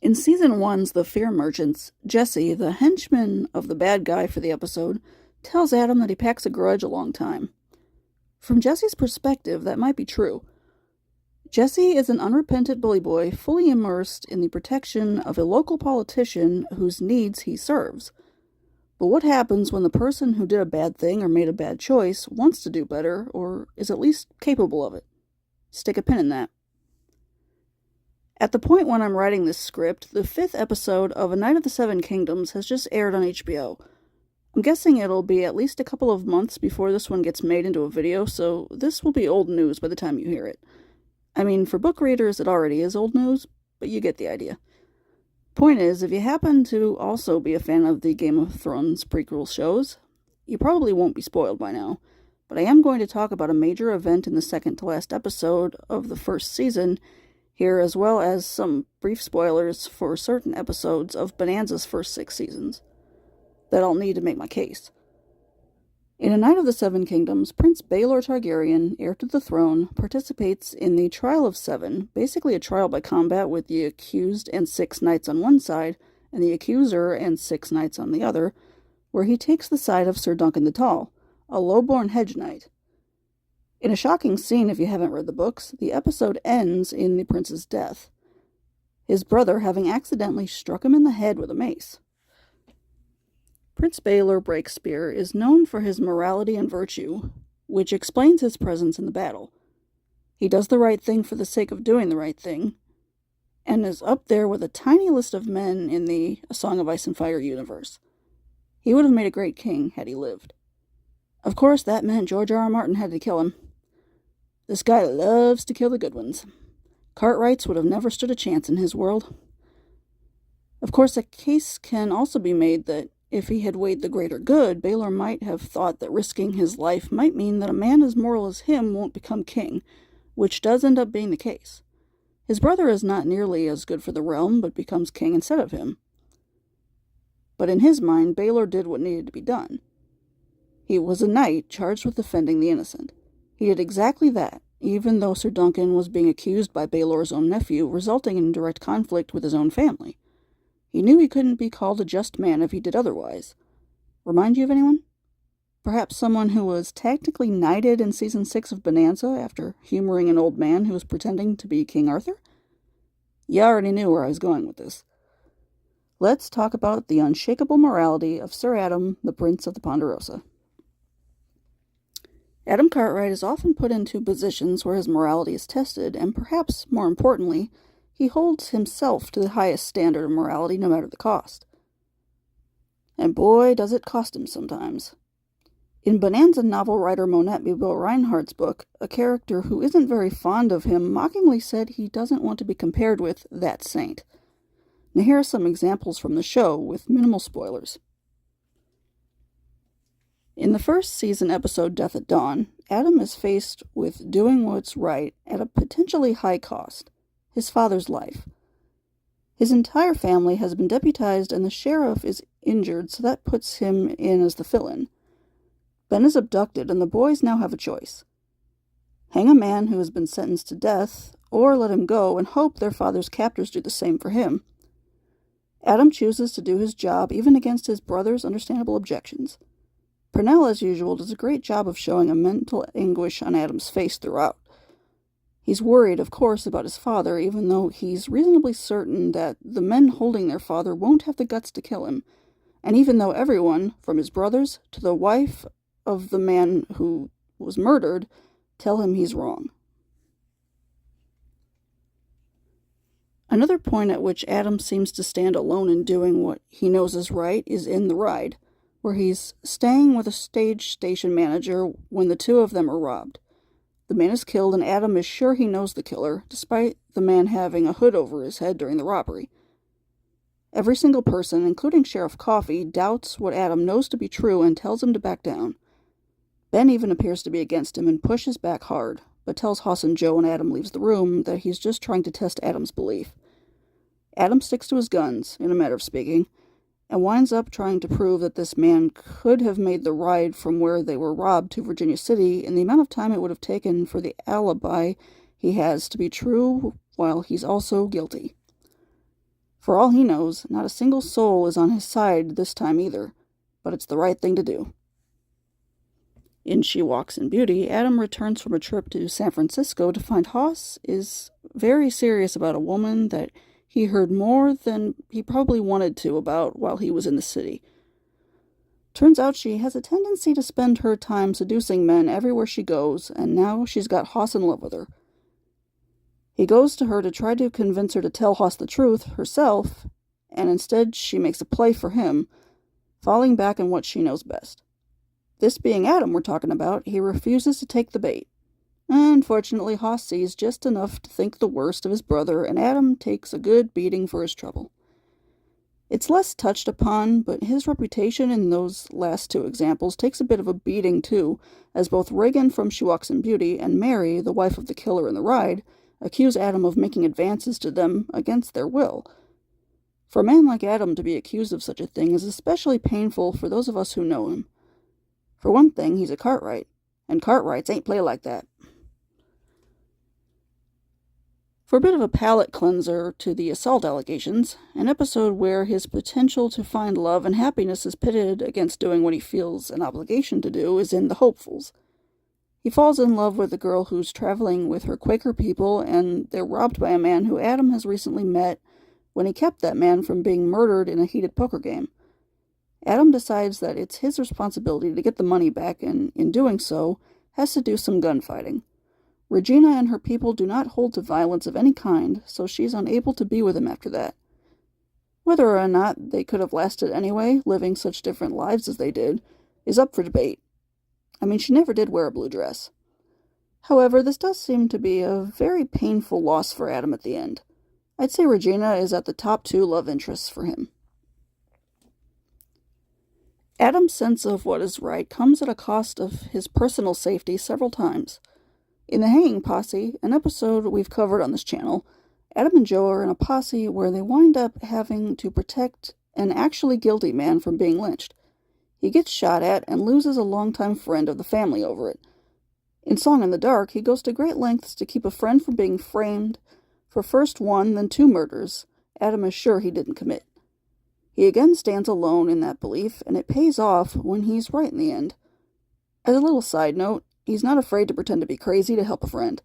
In Season 1's The Fear Merchants, Jesse, the henchman of the bad guy for the episode, tells Adam that he packs a grudge a long time. From Jesse's perspective, that might be true. Jesse is an unrepentant bully boy fully immersed in the protection of a local politician whose needs he serves. But what happens when the person who did a bad thing or made a bad choice wants to do better, or is at least capable of it? Stick a pin in that. At the point when I'm writing this script, the 5th episode of A Night of the Seven Kingdoms has just aired on HBO. I'm guessing it'll be at least a couple of months before this one gets made into a video, so this will be old news by the time you hear it. I mean, for book readers, it already is old news, but you get the idea. Point is, if you happen to also be a fan of the Game of Thrones prequel shows, you probably won't be spoiled by now, but I am going to talk about a major event in the second to last episode of the first season here, as well as some brief spoilers for certain episodes of Bonanza's first 6 seasons that I'll need to make my case. In A Night of the Seven Kingdoms, Prince Baelor Targaryen, heir to the throne, participates in the Trial of Seven, basically a trial by combat with the accused and 6 knights on one side, and the accuser and 6 knights on the other, where he takes the side of Sir Duncan the Tall, a low-born hedge knight. In a shocking scene, if you haven't read the books, the episode ends in the prince's death, his brother having accidentally struck him in the head with a mace. Prince Baelor Breakspear is known for his morality and virtue, which explains his presence in the battle. He does the right thing for the sake of doing the right thing, and is up there with a tiny list of men in the A Song of Ice and Fire universe. He would have made a great king had he lived. Of course, that meant George R. R. Martin had to kill him. This guy loves to kill the good ones. Cartwrights would have never stood a chance in his world. Of course, a case can also be made that if he had weighed the greater good, Baelor might have thought that risking his life might mean that a man as moral as him won't become king, which does end up being the case. His brother is not nearly as good for the realm, but becomes king instead of him. But in his mind, Baelor did what needed to be done. He was a knight charged with defending the innocent. He did exactly that, even though Sir Duncan was being accused by Baelor's own nephew, resulting in direct conflict with his own family. He knew he couldn't be called a just man if he did otherwise. Remind you of anyone? Perhaps someone who was technically knighted in Season 6 of Bonanza after humoring an old man who was pretending to be King Arthur? You already knew where I was going with this. Let's talk about the unshakable morality of Sir Adam, the Prince of the Ponderosa. Adam Cartwright is often put into positions where his morality is tested, and perhaps, more importantly, he holds himself to the highest standard of morality no matter the cost. And boy, does it cost him sometimes. In Bonanza novel writer Monette Bill Reinhardt's book, a character who isn't very fond of him mockingly said he doesn't want to be compared with that saint. Now here are some examples from the show with minimal spoilers. In the first season episode Death at Dawn, Adam is faced with doing what's right at a potentially high cost, his father's life. His entire family has been deputized and the sheriff is injured, so that puts him in as the fill-in. Ben is abducted and the boys now have a choice. Hang a man who has been sentenced to death, or let him go and hope their father's captors do the same for him. Adam chooses to do his job even against his brother's understandable objections. Purnell, as usual, does a great job of showing a mental anguish on Adam's face throughout. He's worried, of course, about his father, even though he's reasonably certain that the men holding their father won't have the guts to kill him, and even though everyone, from his brothers to the wife of the man who was murdered, tell him he's wrong. Another point at which Adam seems to stand alone in doing what he knows is right is in The Ride, where he's staying with a stage station manager when the two of them are robbed. The man is killed and Adam is sure he knows the killer, despite the man having a hood over his head during the robbery. Every single person, including Sheriff Coffey, doubts what Adam knows to be true and tells him to back down. Ben even appears to be against him and pushes back hard, but tells Hoss and Joe when Adam leaves the room that he's just trying to test Adam's belief. Adam sticks to his guns, in a matter of speaking, and winds up trying to prove that this man could have made the ride from where they were robbed to Virginia City in the amount of time it would have taken for the alibi he has to be true while he's also guilty. For all he knows, not a single soul is on his side this time either, but it's the right thing to do. In She Walks in Beauty, Adam returns from a trip to San Francisco to find Hoss is very serious about a woman that he heard more than he probably wanted to about while he was in the city. Turns out she has a tendency to spend her time seducing men everywhere she goes, and now she's got Hoss in love with her. He goes to her to try to convince her to tell Hoss the truth herself, and instead she makes a play for him, falling back on what she knows best. This being Adam we're talking about, he refuses to take the bait. Unfortunately, Hoss sees just enough to think the worst of his brother, and Adam takes a good beating for his trouble. It's less touched upon, but his reputation in those last two examples takes a bit of a beating too, as both Reagan from She Walks in Beauty and Mary, the wife of the killer in the ride, accuse Adam of making advances to them against their will. For a man like Adam to be accused of such a thing is especially painful for those of us who know him. For one thing, he's a Cartwright, and Cartwrights ain't play like that. For a bit of a palate cleanser to the assault allegations, an episode where his potential to find love and happiness is pitted against doing what he feels an obligation to do is in The Hopefuls. He falls in love with a girl who's traveling with her Quaker people, and they're robbed by a man who Adam has recently met when he kept that man from being murdered in a heated poker game. Adam decides that it's his responsibility to get the money back, and in doing so, has to do some gunfighting. Regina and her people do not hold to violence of any kind, so she's unable to be with him after that. Whether or not they could have lasted anyway, living such different lives as they did, is up for debate. I mean, she never did wear a blue dress. However, this does seem to be a very painful loss for Adam at the end. I'd say Regina is at the top 2 love interests for him. Adam's sense of what is right comes at a cost of his personal safety several times. In The Hanging Posse, an episode we've covered on this channel, Adam and Joe are in a posse where they wind up having to protect an actually guilty man from being lynched. He gets shot at and loses a longtime friend of the family over it. In Song in the Dark, he goes to great lengths to keep a friend from being framed for first 1, then 2 murders Adam is sure he didn't commit. He again stands alone in that belief, and it pays off when he's right in the end. As a little side note, he's not afraid to pretend to be crazy to help a friend.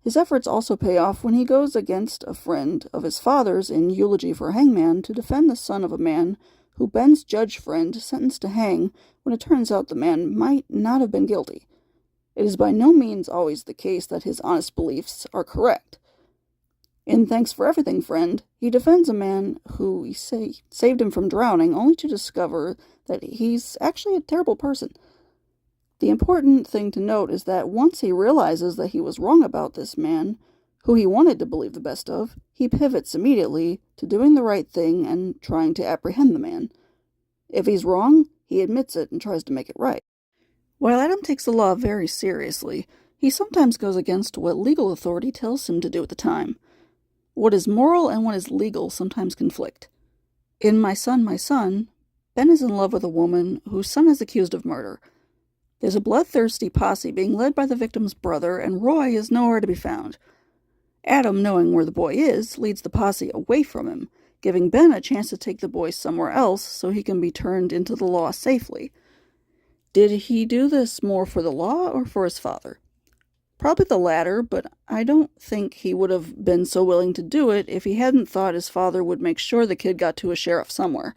His efforts also pay off when he goes against a friend of his father's in Eulogy for a Hangman to defend the son of a man who Ben's judge friend sentenced to hang when it turns out the man might not have been guilty. It is by no means always the case that his honest beliefs are correct. In Thanks for Everything, Friend, he defends a man who saved him from drowning, only to discover that he's actually a terrible person. The important thing to note is that once he realizes that he was wrong about this man, who he wanted to believe the best of, he pivots immediately to doing the right thing and trying to apprehend the man. If he's wrong, he admits it and tries to make it right. While Adam takes the law very seriously, he sometimes goes against what legal authority tells him to do at the time. What is moral and what is legal sometimes conflict. In My Son, Ben is in love with a woman whose son is accused of murder. There's a bloodthirsty posse being led by the victim's brother, and Roy is nowhere to be found. Adam, knowing where the boy is, leads the posse away from him, giving Ben a chance to take the boy somewhere else so he can be turned into the law safely. Did he do this more for the law or for his father? Probably the latter, but I don't think he would have been so willing to do it if he hadn't thought his father would make sure the kid got to a sheriff somewhere.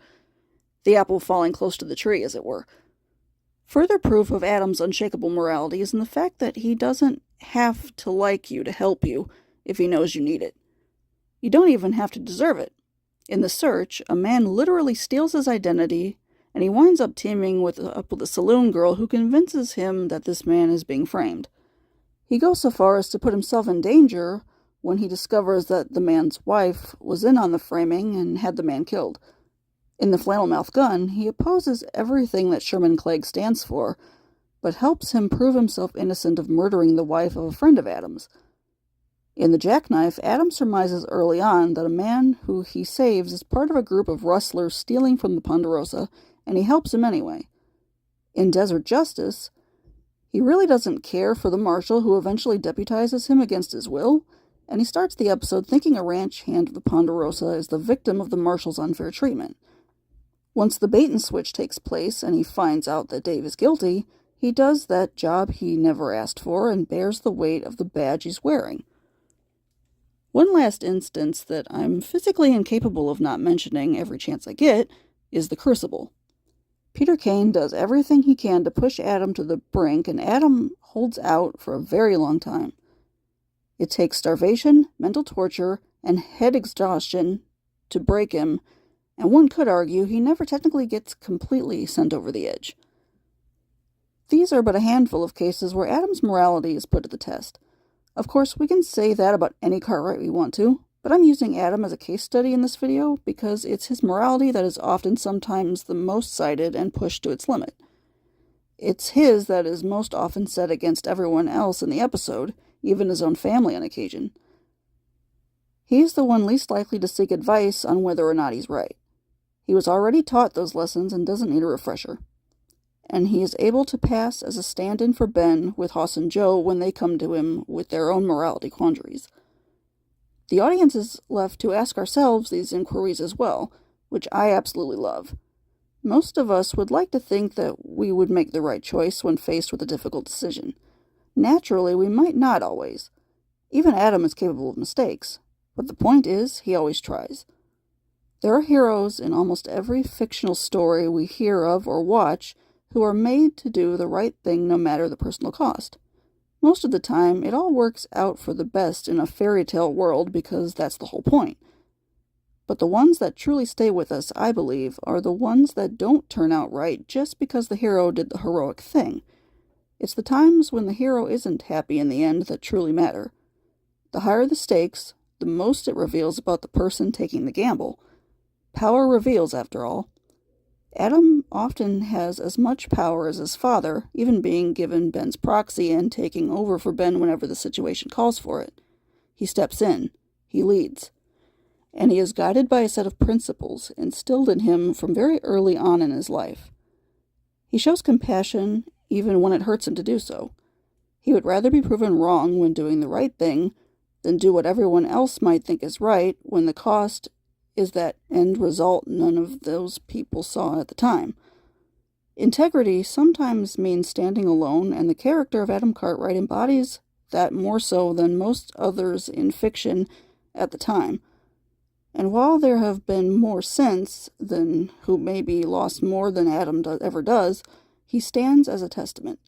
The apple falling close to the tree, as it were. Further proof of Adam's unshakable morality is in the fact that he doesn't have to like you to help you if he knows you need it. You don't even have to deserve it. In The Search, a man literally steals his identity, and he winds up teaming up with a saloon girl who convinces him that this man is being framed. He goes so far as to put himself in danger when he discovers that the man's wife was in on the framing and had the man killed. In The Flannel-Mouth Gun, he opposes everything that Sherman Clegg stands for, but helps him prove himself innocent of murdering the wife of a friend of Adam's. In The Jackknife, Adam surmises early on that a man who he saves is part of a group of rustlers stealing from the Ponderosa, and he helps him anyway. In Desert Justice, he really doesn't care for the marshal who eventually deputizes him against his will. and he starts the episode thinking a ranch hand of the Ponderosa is the victim of the marshal's unfair treatment. Once the bait and switch takes place and he finds out that Dave is guilty, he does that job he never asked for and bears the weight of the badge he's wearing. One last instance that I'm physically incapable of not mentioning every chance I get is the Crucible. Peter Kane does everything he can to push Adam to the brink, and Adam holds out for a very long time. It takes starvation, mental torture, and head exhaustion to break him, and one could argue he never technically gets completely sent over the edge. These are but a handful of cases where Adam's morality is put to the test. Of course, we can say that about any Cartwright we want to, but I'm using Adam as a case study in this video because it's his morality that is often sometimes the most cited and pushed to its limit. It's his that is most often set against everyone else in the episode, even his own family on occasion. He's the one least likely to seek advice on whether or not he's right. He was already taught those lessons and doesn't need a refresher. And he is able to pass as a stand-in for Ben with Hoss and Joe when they come to him with their own morality quandaries. The audience is left to ask ourselves these inquiries as well, which I absolutely love. Most of us would like to think that we would make the right choice when faced with a difficult decision. Naturally, we might not always. Even Adam is capable of mistakes, but the point is, he always tries. There are heroes in almost every fictional story we hear of or watch who are made to do the right thing no matter the personal cost. Most of the time, it all works out for the best in a fairy tale world because that's the whole point. But the ones that truly stay with us, I believe, are the ones that don't turn out right just because the hero did the heroic thing. It's the times when the hero isn't happy in the end that truly matter. The higher the stakes, the most it reveals about the person taking the gamble. Power reveals, after all. Adam often has as much power as his father, even being given Ben's proxy and taking over for Ben whenever the situation calls for it. He steps in. He leads. And he is guided by a set of principles instilled in him from very early on in his life. He shows compassion even when it hurts him to do so. He would rather be proven wrong when doing the right thing than do what everyone else might think is right when the cost is that end result none of those people saw at the time. Integrity sometimes means standing alone, and the character of Adam Cartwright embodies that more so than most others in fiction at the time. And while there have been more since than who maybe lost more than Adam ever does, he stands as a testament.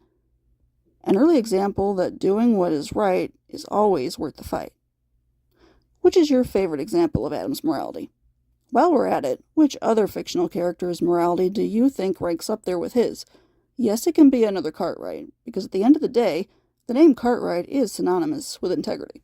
An early example that doing what is right is always worth the fight. Which is your favorite example of Adam's morality? While we're at it, which other fictional character's morality do you think ranks up there with his? Yes, it can be another Cartwright, because at the end of the day, the name Cartwright is synonymous with integrity.